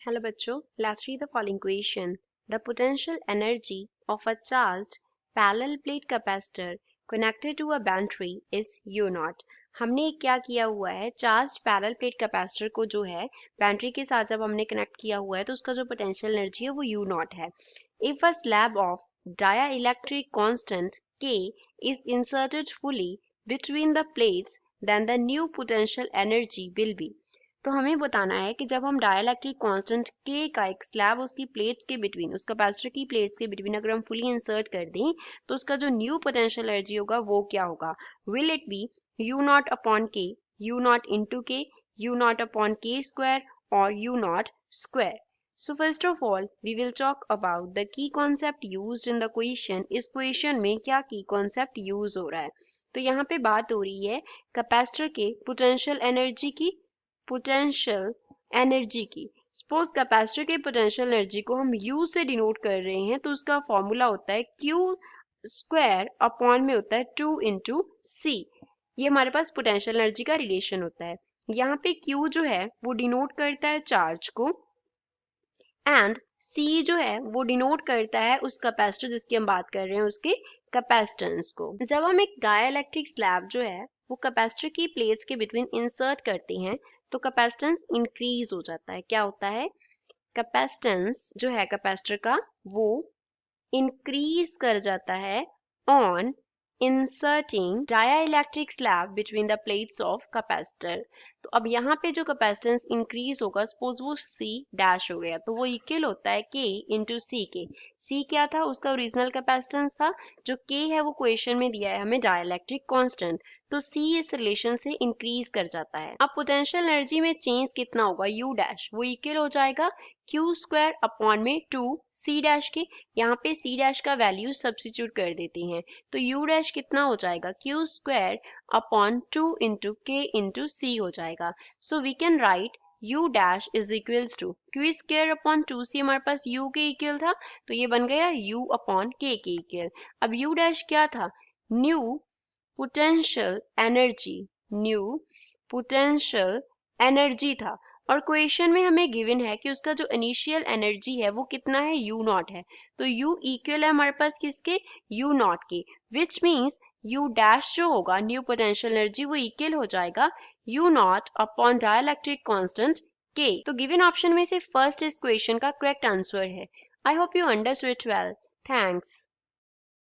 Hello बच्चों, let's read the following question. The potential energy of a charged parallel plate capacitor connected to a battery is U0. हमने क्या किया हुआ है, charge parallel plate capacitor को जो है बैटरी के साथ जब हमने कनेक्ट किया हुआ है तो उसका जो पोटेंशियल एनर्जी है वो U0 है. If a slab of dielectric constant K is inserted fully between the plates, then the new potential energy will be. तो हमें बताना है कि जब हम डाइलेक्ट्रिक कांस्टेंट के का एक स्लैब उसकी प्लेट्स के बिटवीन, उस कैपेसिटर की प्लेट्स के बिटवीन अगर हम फुली इंसर्ट कर दें तो उसका जो न्यू पोटेंशियल एनर्जी होगा वो क्या होगा. Will it be you not upon के, यू नॉट इंटू के, यू नॉट अपॉन के स्क्वायर और you not square. So first of all, we will talk about the key concept used in the question. इस question में क्या की concept use हो रहा है. तो यहाँ पे बात हो रही है कैपेसिटर के पोटेंशियल एनर्जी की, पोटेंशियल एनर्जी की. सपोज कैपेसिटर के पोटेंशियल एनर्जी को हम U से डिनोट कर रहे हैं तो उसका फॉर्मूला होता है Q स्क्वायर अपॉन में होता है 2 इंटू C. ये हमारे पास पोटेंशियल एनर्जी का रिलेशन होता है. यहाँ पे Q जो है वो डिनोट करता है चार्ज को एंड C जो है वो डिनोट करता है उस कैपेसिटर जिसकी हम बात कर रहे हैं उसके कैपेसिटेंस को. जब हम एक डाइलेक्ट्रिक स्लैब जो है वो कैपेसिटर की प्लेट्स के बिटवीन इंसर्ट करते हैं तो कैपेसिटेंस इंक्रीज हो जाता है. क्या होता है, कैपेसिटेंस जो है कैपेसिटर का वो इंक्रीज कर जाता है on inserting dielectric slab between the plates of capacitor. तो अब यहाँ पे जो कैपेसिटेंस इंक्रीज होगा, सपोज वो C डैश हो गया तो वो इक्वल होता है K इंटू सी के. C क्या था, उसका ओरिजिनल कैपेसिटेंस था. जो K है वो क्वेश्चन में दिया है हमें डाइलेक्ट्रिक कांस्टेंट, तो C इस रिलेशन से इंक्रीज कर जाता है. अब पोटेंशियल एनर्जी में चेंज कितना होगा, U डैश वो इक्वल हो जाएगा Q स्क्वायर अपॉन में 2 C डैश के. यहाँ पे C डैश का वैल्यू सब्स्टिट्यूट कर देते हैं तो U डैश कितना हो जाएगा, Q square upon 2 into K into C हो जाएगा. So we can write U dash is equals to Q square upon 2C. हमारे पास U के इक्वल था तो ये बन गया U अपॉन K के इक्वल. अब U डैश क्या था, new potential energy, new potential energy था. और क्वेश्चन में हमें गिवन है कि उसका जो इनिशियल एनर्जी है वो कितना है, U0 है. तो U इक्वल है हमारे पास किसके, U0 के. विच मीन्स U डैश जो होगा न्यू पोटेंशियल एनर्जी वो इक्वल हो जाएगा U0 upon dielectric constant K. तो गिवन ऑप्शन में से फर्स्ट इस क्वेश्चन का करेक्ट आंसर है. I hope you understood it well. Thanks.